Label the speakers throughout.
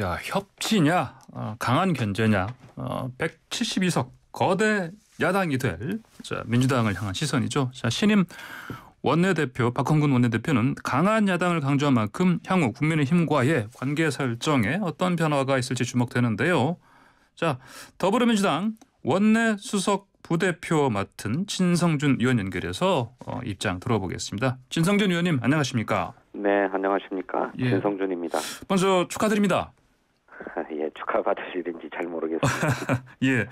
Speaker 1: 야, 협치냐, 강한 견제냐, 172석 거대 야당이 될 민주당을 향한 시선이죠. 자, 신임 원내대표 박홍근 원내대표는 강한 야당을 강조한 만큼 향후 국민의힘과의 관계 설정에 어떤 변화가 있을지 주목되는데요. 자, 더불어민주당 원내 수석 부대표 맡은 진성준 의원 연결해서 입장 들어보겠습니다. 진성준 의원님 안녕하십니까?
Speaker 2: 네, 안녕하십니까?
Speaker 1: 예.
Speaker 2: 진성준입니다.
Speaker 1: 먼저 축하드립니다.
Speaker 2: 예, 축하받을 일인지 잘 모르겠습니다.
Speaker 1: 예.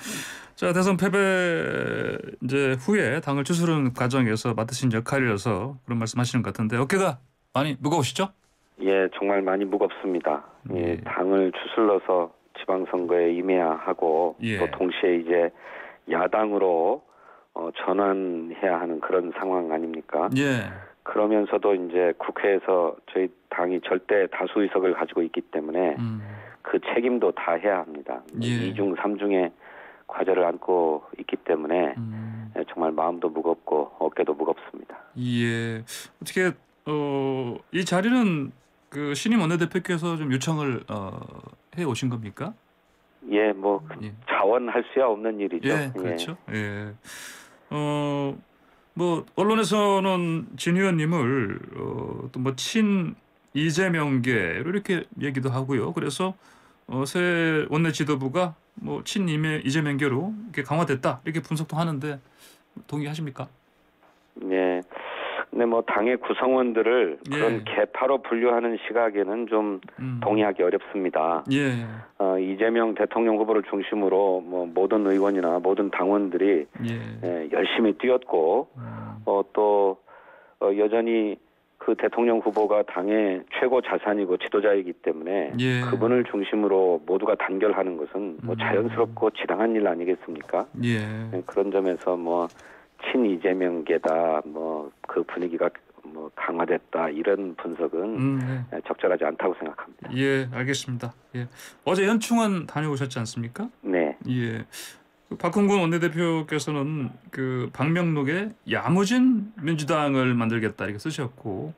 Speaker 1: 자, 대선 패배 이제 후에 당을 추스르는 과정에서 맡으신 역할이라서 그런 말씀하시는 것 같은데 어깨가 많이 무거우시죠?
Speaker 2: 예, 정말 많이 무겁습니다. 예, 당을 추슬러서 지방선거에 임해야 하고
Speaker 1: 예.
Speaker 2: 또 동시에 이제 야당으로 전환해야 하는 그런 상황 아닙니까?
Speaker 1: 예.
Speaker 2: 그러면서도 이제 국회에서 저희 당이 절대 다수 의석을 가지고 있기 때문에 그 책임도 다 해야 합니다.
Speaker 1: 예.
Speaker 2: 2중 3중의 과제를 안고 있기 때문에 정말 마음도 무겁고 어깨도 무겁습니다.
Speaker 1: 예. 어떻게 이 자리는 그 신임 원내대표께서 좀 요청을 해 오신 겁니까?
Speaker 2: 예, 뭐
Speaker 1: 예.
Speaker 2: 자원할 수야 없는 일이죠.
Speaker 1: 예, 그렇죠. 예. 뭐 언론에서는 진 의원님을 또 뭐 친 이재명계 이렇게 얘기도 하고요. 그래서 새 원내 지도부가 뭐 친 이재명계로 이렇게 강화됐다 이렇게 분석도 하는데 동의하십니까?
Speaker 2: 네. 근데 뭐 당의 구성원들을
Speaker 1: 예.
Speaker 2: 그런 계파로 분류하는 시각에는 좀 동의하기 어렵습니다.
Speaker 1: 예.
Speaker 2: 이재명 대통령 후보를 중심으로 뭐 모든 의원이나 모든 당원들이
Speaker 1: 예.
Speaker 2: 열심히 뛰었고 또 여전히 그 대통령 후보가 당의 최고 자산이고 지도자이기 때문에
Speaker 1: 예.
Speaker 2: 그분을 중심으로 모두가 단결하는 것은 뭐 자연스럽고 지당한 일 아니겠습니까?
Speaker 1: 예.
Speaker 2: 그런 점에서 뭐 친 이재명계다 뭐 그 분위기가 뭐 강화됐다 이런 분석은
Speaker 1: 네.
Speaker 2: 적절하지 않다고 생각합니다.
Speaker 1: 예, 알겠습니다. 예. 어제 현충원 다녀오셨지 않습니까?
Speaker 2: 네.
Speaker 1: 예. 그 박홍근 원내대표께서는 그 방명록에 야무진 민주당을 만들겠다 이렇게 쓰셨고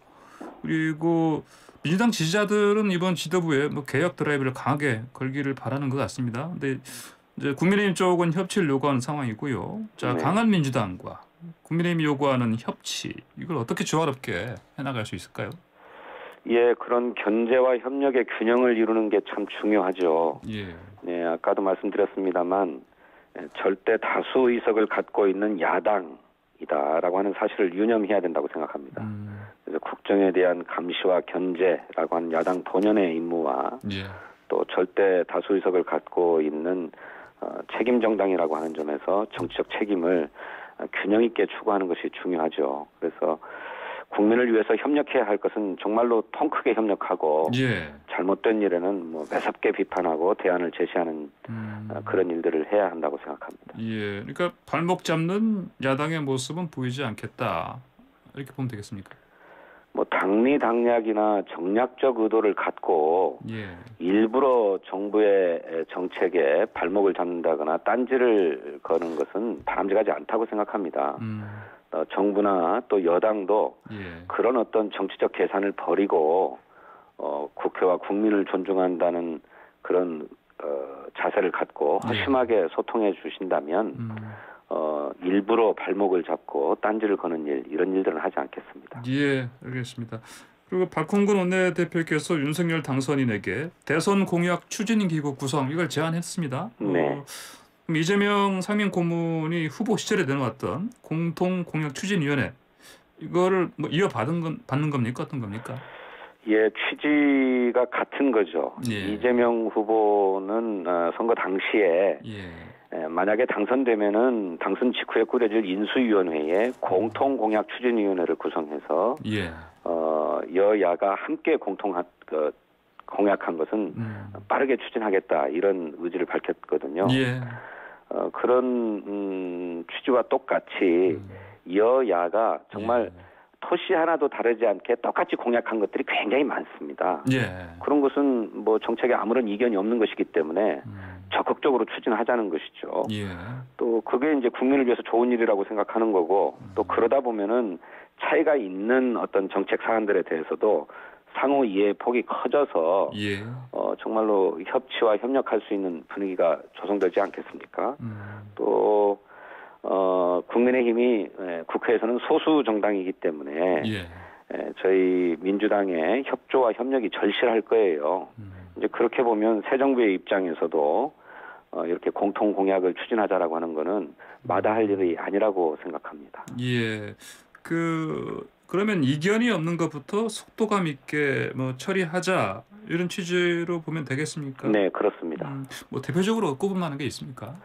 Speaker 1: 그리고 민주당 지지자들은 이번 지도부에 뭐 개혁 드라이브를 강하게 걸기를 바라는 것 같습니다. 근데 이제 국민의힘 쪽은 협치를 요구하는 상황이고요. 자,
Speaker 2: 네.
Speaker 1: 강한 민주당과 국민의힘이 요구하는 협치 이걸 어떻게 조화롭게 해나갈 수 있을까요?
Speaker 2: 예, 그런 견제와 협력의 균형을 이루는 게 참 중요하죠.
Speaker 1: 예.
Speaker 2: 네, 아까도 말씀드렸습니다만 절대 다수 의석을 갖고 있는 야당이다라고 하는 사실을 유념해야 된다고 생각합니다. 그래서 국정에 대한 감시와 견제라고 하는 야당 본연의 임무와
Speaker 1: 예.
Speaker 2: 또 절대 다수 의석을 갖고 있는 책임 정당이라고 하는 점에서 정치적 책임을 균형 있게 추구하는 것이 중요하죠. 그래서 국민을 위해서 협력해야 할 것은 정말로 통 크게 협력하고
Speaker 1: 예.
Speaker 2: 잘못된 일에는 뭐 매섭게 비판하고 대안을 제시하는 그런 일들을 해야 한다고 생각합니다.
Speaker 1: 예. 그러니까 발목 잡는 야당의 모습은 보이지 않겠다. 이렇게 보면 되겠습니까?
Speaker 2: 뭐 당리당략이나 정략적 의도를 갖고
Speaker 1: 예.
Speaker 2: 일부러 정부의 정책에 발목을 잡는다거나 딴지를 거는 것은 바람직하지 않다고 생각합니다. 정부나 또 여당도
Speaker 1: 예.
Speaker 2: 그런 어떤 정치적 계산을 버리고 국회와 국민을 존중한다는 그런 자세를 갖고 허심하게 소통해 주신다면 일부러 발목을 잡고 딴지를 거는 일 이런 일들은 하지 않겠습니다.
Speaker 1: 예, 알겠습니다. 그리고 박홍근 원내대표께서 윤석열 당선인에게 대선 공약 추진 기구 구성 이걸 제안했습니다.
Speaker 2: 네.
Speaker 1: 그럼 이재명 상임 고문이 후보 시절에 내놓았던 공통 공약 추진위원회 이거를 뭐 받는 겁니까 어떤 겁니까?
Speaker 2: 예, 취지가 같은 거죠.
Speaker 1: 예.
Speaker 2: 이재명 후보는 선거 당시에 만약에 당선되면은 당선 직후에 꾸려질 인수위원회에 공통 공약 추진위원회를 구성해서
Speaker 1: 예.
Speaker 2: 여야가 함께 공약한 것은 빠르게 추진하겠다 이런 의지를 밝혔거든요.
Speaker 1: 예.
Speaker 2: 그런 취지와 똑같이 여야가 정말 토시 하나도 다르지 않게 똑같이 공약한 것들이 굉장히 많습니다.
Speaker 1: 예.
Speaker 2: 그런 것은 뭐 정책에 아무런 이견이 없는 것이기 때문에 적극적으로 추진하자는 것이죠.
Speaker 1: 예.
Speaker 2: 또 그게 이제 국민을 위해서 좋은 일이라고 생각하는 거고 또 그러다 보면은 차이가 있는 어떤 정책 사안들에 대해서도 상호 이해의 폭이 커져서
Speaker 1: 예.
Speaker 2: 정말로 협치와 협력할 수 있는 분위기가 조성되지 않겠습니까? 또 국민의힘이 국회에서는 소수 정당이기 때문에
Speaker 1: 예.
Speaker 2: 저희 민주당의 협조와 협력이 절실할 거예요. 이제 그렇게 보면 새 정부의 입장에서도 이렇게 공통 공약을 추진하자라고 하는 거는 마다할 일이 아니라고 생각합니다.
Speaker 1: 예. 그러면 이견이 없는 것부터 속도감 있게 뭐 처리하자 이런 취지로 보면 되겠습니까?
Speaker 2: 네, 그렇습니다.
Speaker 1: 뭐 대표적으로 꼽을 만한 게 있습니까?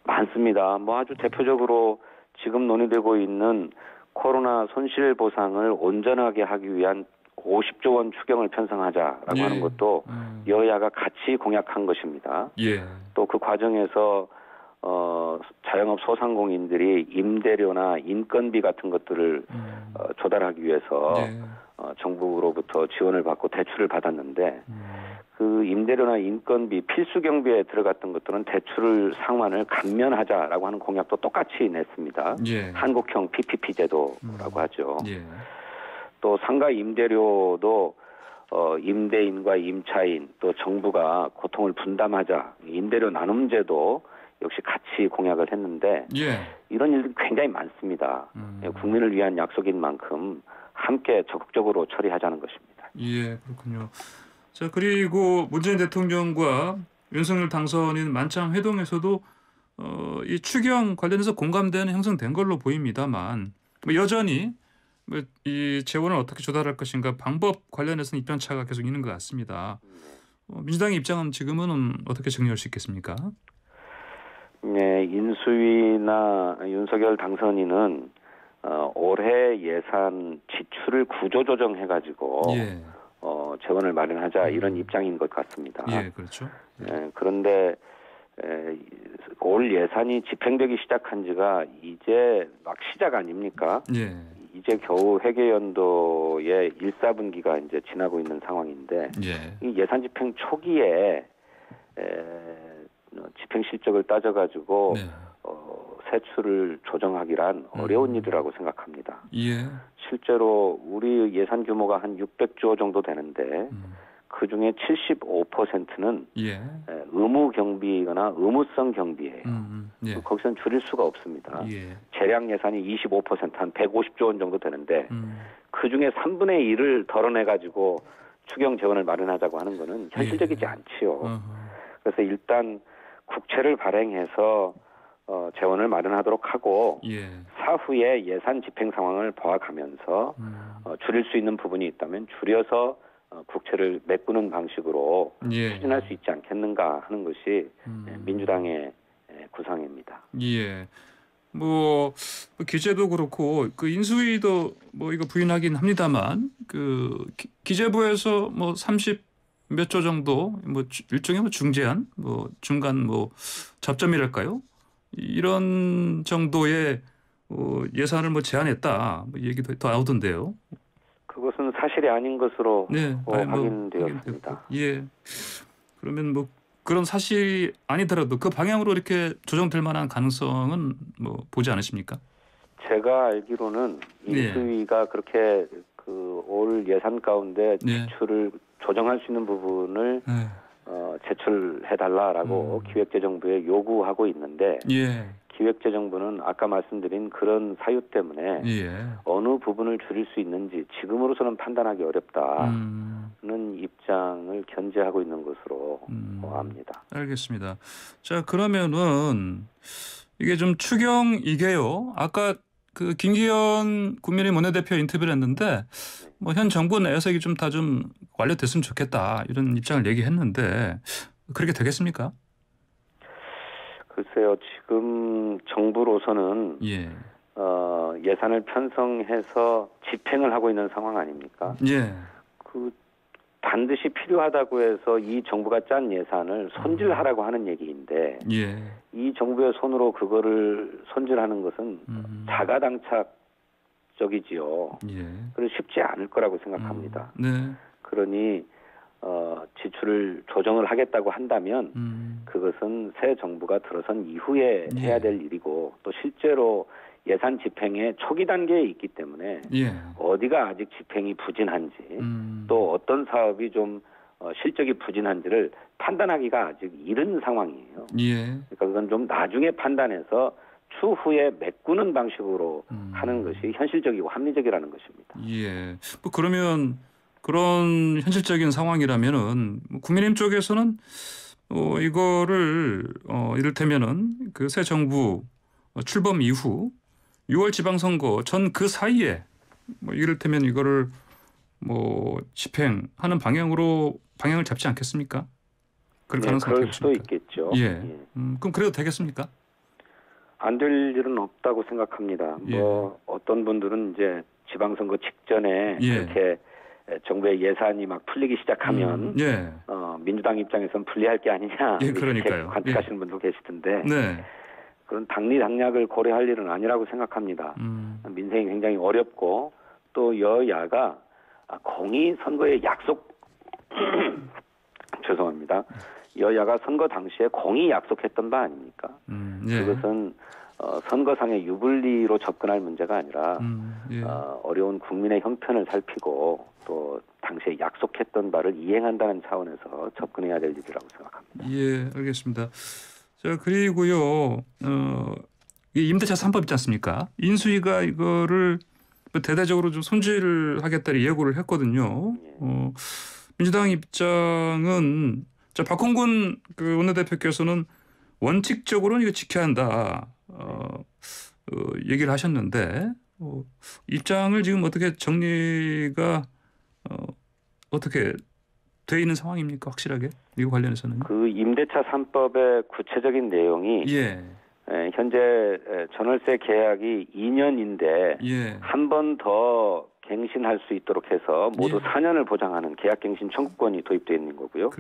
Speaker 2: 많습니다. 뭐 아주 대표적으로 지금 논의되고 있는 코로나 손실 보상을 온전하게 하기 위한 50조 원 추경을 편성하자라고
Speaker 1: 예.
Speaker 2: 하는 것도 여야가 같이 공약한 것입니다.
Speaker 1: 예.
Speaker 2: 또 그 과정에서 자영업 소상공인들이 임대료나 인건비 같은 것들을 조달하기 위해서
Speaker 1: 예.
Speaker 2: 정부로부터 지원을 받고 대출을 받았는데 그 임대료나 인건비 필수 경비에 들어갔던 것들은 대출 상환을 감면하자라고 하는 공약도 똑같이 냈습니다.
Speaker 1: 예.
Speaker 2: 한국형 PPP 제도라고 하죠.
Speaker 1: 예.
Speaker 2: 또 상가 임대료도 임대인과 임차인 또 정부가 고통을 분담하자 임대료 나눔제도 역시 같이 공약을 했는데
Speaker 1: 예.
Speaker 2: 이런 일들이 굉장히 많습니다. 국민을 위한 약속인 만큼 함께 적극적으로 처리하자는 것입니다.
Speaker 1: 예, 그렇군요. 자, 그리고 문재인 대통령과 윤석열 당선인 만찬 회동에서도 이 추경 관련해서 공감대는 형성된 걸로 보입니다만 뭐 여전히 뭐 이 재원을 어떻게 조달할 것인가 방법 관련해서는 입장차가 계속 있는 것 같습니다. 민주당의 입장은 지금은 어떻게 정리할 수 있겠습니까?
Speaker 2: 네, 인수위나 윤석열 당선인은 올해 예산 지출을 구조조정해가지고
Speaker 1: 예.
Speaker 2: 재원을 마련하자 이런 입장인 것 같습니다.
Speaker 1: 예, 그렇죠.
Speaker 2: 그런데 올 예산이 집행되기 시작한 지가 이제 막 시작 아닙니까?
Speaker 1: 예.
Speaker 2: 이제 겨우 회계연도의 1, 4분기가 이제 지나고 있는 상황인데
Speaker 1: 예.
Speaker 2: 이 예산 집행 초기에 집행 실적을 따져가지고
Speaker 1: 네.
Speaker 2: 세출을 조정하기란 어려운 일이라고 생각합니다.
Speaker 1: 예.
Speaker 2: 실제로 우리 예산 규모가 한 600조 정도 되는데 그 중에 75%는
Speaker 1: 예.
Speaker 2: 의무 경비거나 의무성 경비예요.
Speaker 1: 예.
Speaker 2: 거기서는 줄일 수가 없습니다.
Speaker 1: 예.
Speaker 2: 재량 예산이 25%한 150조 원 정도 되는데 그 중에 3분의 1을 덜어내가지고 추경 재원을 마련하자고 하는 거는 현실적이지 않지요. 그래서 일단 국채를 발행해서 재원을 마련하도록 하고
Speaker 1: 예.
Speaker 2: 사후에 예산 집행 상황을 봐가면서 줄일 수 있는 부분이 있다면 줄여서 국채를 메꾸는 방식으로
Speaker 1: 예.
Speaker 2: 추진할 수 있지 않겠는가 하는 것이 민주당의 구상입니다.
Speaker 1: 예. 뭐 기재도 그렇고 그 인수위도 뭐 이거 부인하긴 합니다만 그 기재부에서 뭐 30 몇 조 정도 뭐 일종의 뭐 중재안 뭐 중간 뭐 접점이랄까요? 이런 정도의 예산을 뭐 제안했다 뭐 얘기도 더 나오던데요.
Speaker 2: 그것은 사실이 아닌 것으로
Speaker 1: 네,
Speaker 2: 확인되었습니다.
Speaker 1: 예. 그러면 뭐 그런 사실이 아니더라도 그 방향으로 이렇게 조정될 만한 가능성은 뭐 보지 않으십니까?
Speaker 2: 제가 알기로는 인수위가 그렇게 그 올 예산 가운데 지출을 조정할 수 있는 부분을 제출해달라라고 기획재정부에 요구하고 있는데 기획재정부는 아까 말씀드린 그런 사유 때문에 어느 부분을 줄일 수 있는지 지금으로서는 판단하기 어렵다는 입장을 견제하고 있는 것으로 압니다.
Speaker 1: 알겠습니다. 자, 그러면은 이게 좀 추경이게요. 아까 그 김기현 국민의힘 원내대표 인터뷰를 했는데 뭐 현 정부 내에서 이게 좀 다 좀 완료됐으면 좋겠다 이런 입장을 얘기했는데 그렇게 되겠습니까?
Speaker 2: 글쎄요, 지금 정부로서는 예산을 편성해서 집행을 하고 있는 상황 아닙니까? 그 반드시 필요하다고 해서 이 정부가 짠 예산을 손질하라고 하는 얘기인데 이 정부의 손으로 그거를 손질하는 것은 자가당착적이지요. 그래서 쉽지 않을 거라고 생각합니다. 그러니 지출을 조정을 하겠다고 한다면 그것은 새 정부가 들어선 이후에 해야 될 일이고 또 실제로 예산 집행의 초기 단계에 있기 때문에 어디가 아직 집행이 부진한지 또 어떤 사업이 좀 실적이 부진한지를 판단하기가 아직 이른 상황이에요. 그러니까 그건 좀 나중에 판단해서 추후에 메꾸는 방식으로 하는 것이 현실적이고 합리적이라는 것입니다.
Speaker 1: 뭐 그러면 그런 현실적인 상황이라면은 국민의힘 쪽에서는 이거를 이를테면은 그 새 정부 출범 이후 6월 지방선거 전 그 사이에 뭐 이를테면 이거를 뭐 집행하는 방향을 잡지 않겠습니까? 그럴 가능성이
Speaker 2: 그럴 수도 있겠죠.
Speaker 1: 그럼 그래도 되겠습니까?
Speaker 2: 안 될 일은 없다고 생각합니다. 뭐 어떤 분들은 이제 지방선거 직전에 그렇게 정부의 예산이 막 풀리기 시작하면 민주당 입장에서는 불리할 게 아니냐 이렇게 관측하시는 분도 계시던데 그런 당리당략을 고려할 일은 아니라고 생각합니다. 민생이 굉장히 어렵고 또 여야가 공익선거의 약속 죄송합니다. 여야가 선거 당시에 공익 약속했던 바 아닙니까? 그것은 선거상의 유불리로 접근할 문제가 아니라 어려운 국민의 형편을 살피고 또 당시에 약속했던 바를 이행한다는 차원에서 접근해야 될 일이라고 생각합니다.
Speaker 1: 알겠습니다. 자, 그리고요, 이 임대차 3법 있지 않습니까? 인수위가 이거를 대대적으로 좀 손질을 하겠다는 예고를 했거든요. 민주당 입장은 박홍근 그 원내대표께서는 원칙적으로는 이거 지켜야 한다. 얘기를 하셨는데 입장을 지금 어떻게 정리가 어떻게 돼 있는 상황입니까? 확실하게 이거 관련해서는
Speaker 2: 그 임대차 3법의 구체적인 내용이 현재 전월세 계약이 2년인데 한 번 더 갱신할 수 있도록 해서 모두 4년을 보장하는 계약갱신 청구권이 도입되어 있는 거고요.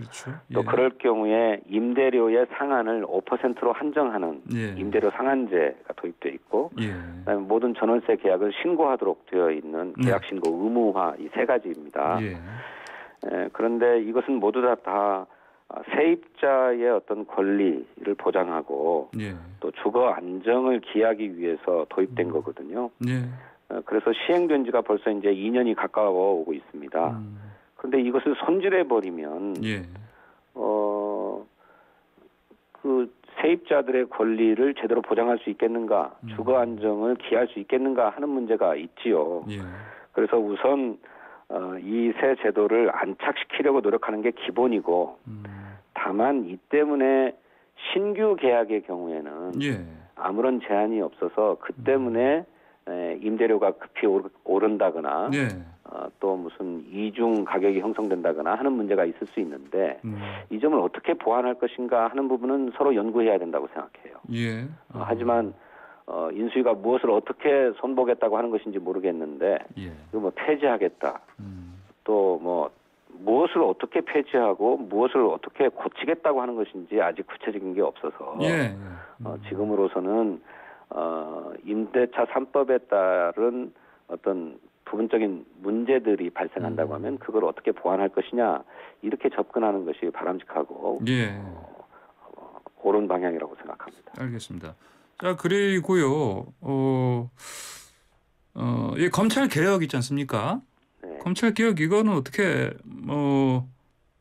Speaker 2: 또 그럴 경우에 임대료의 상한을 5%로 한정하는 임대료 상한제가 도입되어 있고 그다음에 모든 전월세 계약을 신고하도록 되어 있는 계약신고 의무화 이 세 가지입니다. 그런데 이것은 모두 다 세입자의 어떤 권리를 보장하고 또 주거 안정을 기하기 위해서 도입된 거거든요. 그래서 시행된 지가 벌써 이제 2년이 가까워 오고 있습니다. 그런데 이것을 손질해 버리면 그 세입자들의 권리를 제대로 보장할 수 있겠는가, 주거 안정을 기할 수 있겠는가 하는 문제가 있지요. 그래서 우선 이 새 제도를 안착시키려고 노력하는 게 기본이고 다만 이 때문에 신규 계약의 경우에는 아무런 제한이 없어서 그 때문에 임대료가 급히 오른다거나 또 무슨 이중 가격이 형성된다거나 하는 문제가 있을 수 있는데 이 점을 어떻게 보완할 것인가 하는 부분은 서로 연구해야 된다고 생각해요. 하지만 인수위가 무엇을 어떻게 손보겠다고 하는 것인지 모르겠는데 이거 뭐 폐지하겠다 또 뭐 무엇을 어떻게 폐지하고 무엇을 어떻게 고치겠다고 하는 것인지 아직 구체적인 게 없어서 지금으로서는 임대차 3법에 따른 어떤 부분적인 문제들이 발생한다고 하면 그걸 어떻게 보완할 것이냐 이렇게 접근하는 것이 바람직하고 옳은 방향이라고 생각합니다.
Speaker 1: 알겠습니다. 자, 그리고요, 이 검찰 개혁 있지 않습니까? 검찰 개혁 이거는 어떻게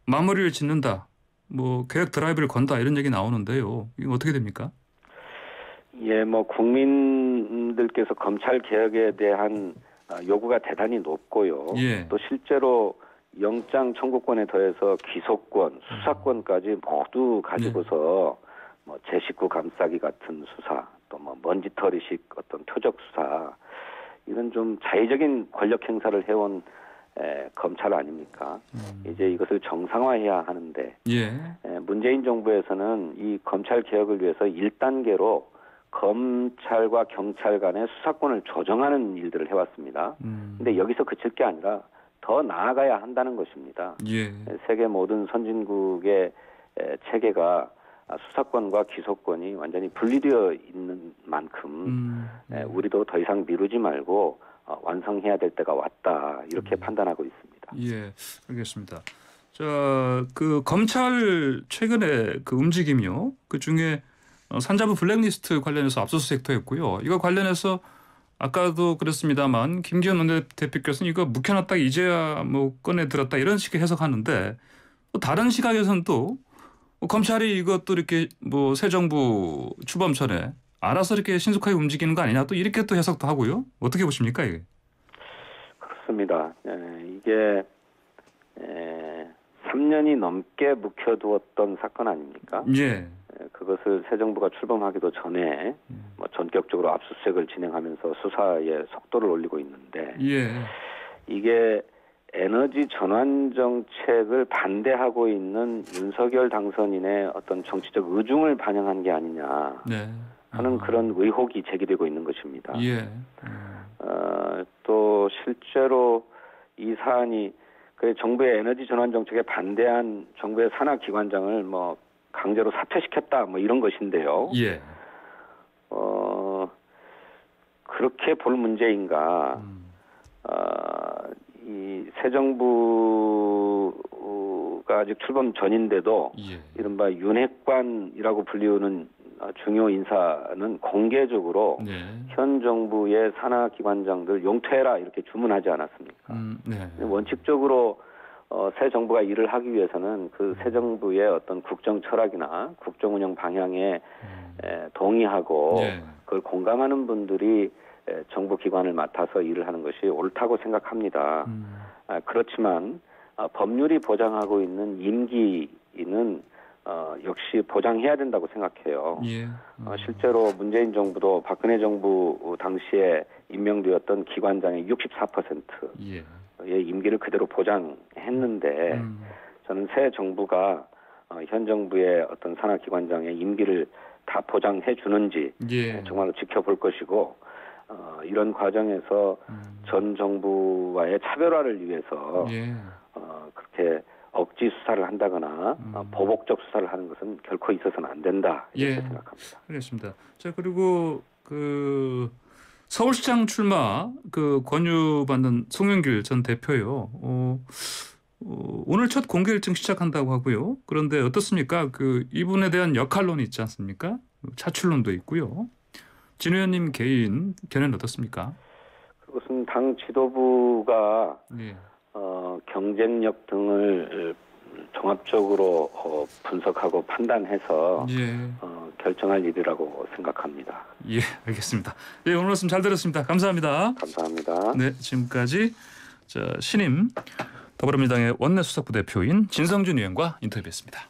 Speaker 1: 마무리를 짓는다, 뭐 개혁 드라이브를 건다 이런 얘기 나오는데요. 이거 어떻게 됩니까?
Speaker 2: 뭐 국민들께서 검찰 개혁에 대한 요구가 대단히 높고요. 또 실제로 영장 청구권에 더해서 기소권, 수사권까지 모두 가지고서 뭐 제19 감싸기 같은 수사, 또 뭐 먼지털이식 어떤 표적 수사 이런 좀 자의적인 권력 행사를 해온 검찰 아닙니까? 이제 이것을 정상화해야 하는데 문재인 정부에서는 이 검찰 개혁을 위해서 1단계로 검찰과 경찰 간의 수사권을 조정하는 일들을 해왔습니다. 근데 여기서 그칠 게 아니라 더 나아가야 한다는 것입니다. 세계 모든 선진국의 체계가 수사권과 기소권이 완전히 분리되어 있는 만큼 우리도 더 이상 미루지 말고 완성해야 될 때가 왔다 이렇게 판단하고 있습니다.
Speaker 1: 알겠습니다. 그 검찰 최근에 그 움직임이요. 그 중에 산자부 블랙리스트 관련해서 압수수색도 했고요. 이거 관련해서 아까도 그랬습니다만 김기현 원내대표께서는 이거 묵혀놨다가 이제야 뭐 꺼내 들었다 이런 식의 해석하는데 또 다른 시각에서는 또 검찰이 이것도 이렇게 뭐 새 정부 출범 전에 알아서 이렇게 신속하게 움직이는 거 아니냐 또 이렇게 또 해석도 하고요. 어떻게 보십니까 이게?
Speaker 2: 그렇습니다. 이게 3년이 넘게 묵혀두었던 사건 아닙니까?
Speaker 1: 예.
Speaker 2: 그것을 새 정부가 출범하기도 전에 뭐 전격적으로 압수수색을 진행하면서 수사의 속도를 올리고 있는데
Speaker 1: 예.
Speaker 2: 이게 에너지 전환 정책을 반대하고 있는 윤석열 당선인의 어떤 정치적 의중을 반영한 게 아니냐
Speaker 1: 네.
Speaker 2: 하는 그런 의혹이 제기되고 있는 것입니다.
Speaker 1: 예.
Speaker 2: 또 실제로 이 사안이 그 정부의 에너지 전환 정책에 반대한 정부의 산하 기관장을 뭐 강제로 사퇴시켰다 뭐 이런 것인데요.
Speaker 1: 예.
Speaker 2: 그렇게 볼 문제인가? 이 새 정부가 아직 출범 전인데도
Speaker 1: 예.
Speaker 2: 이른바 윤핵관이라고 불리우는 중요 인사는 공개적으로
Speaker 1: 네.
Speaker 2: 현 정부의 산하 기관장들 용퇴해라 이렇게 주문하지 않았습니까?
Speaker 1: 네.
Speaker 2: 원칙적으로 새 정부가 일을 하기 위해서는 그 새 정부의 어떤 국정 철학이나 국정 운영 방향에 동의하고
Speaker 1: 예.
Speaker 2: 그걸 공감하는 분들이 정부 기관을 맡아서 일을 하는 것이 옳다고 생각합니다. 그렇지만 법률이 보장하고 있는 임기는 역시 보장해야 된다고 생각해요.
Speaker 1: 예.
Speaker 2: 실제로 문재인 정부도 박근혜 정부 당시에 임명되었던 기관장의 64%의
Speaker 1: 예.
Speaker 2: 임기를 그대로 보장했는데 저는 새 정부가 현 정부의 어떤 산하 기관장의 임기를 다 보장해 주는지
Speaker 1: 예.
Speaker 2: 정말로 지켜볼 것이고 이런 과정에서 전 정부와의 차별화를 위해서
Speaker 1: 예.
Speaker 2: 그렇게 억지 수사를 한다거나 보복적 수사를 하는 것은 결코 있어서는 안 된다 이렇게
Speaker 1: 예.
Speaker 2: 생각합니다.
Speaker 1: 알겠습니다. 자 그리고 그 서울시장 출마 그 권유받는 송영길 전 대표요. 오늘 첫 공개 일정 시작한다고 하고요. 그런데 어떻습니까? 그 이분에 대한 역할론이 있지 않습니까? 차출론도 있고요. 진 의원님 개인 견해는 어떻습니까?
Speaker 2: 그것은 당 지도부가
Speaker 1: 예.
Speaker 2: 경쟁력 등을 종합적으로 분석하고 판단해서
Speaker 1: 예.
Speaker 2: 결정할 일이라고 생각합니다.
Speaker 1: 예, 알겠습니다. 예, 오늘 말씀 잘 들었습니다. 감사합니다.
Speaker 2: 감사합니다.
Speaker 1: 네, 지금까지 신임 더불어민주당의 원내수석부 대표인 진성준 의원과 인터뷰했습니다.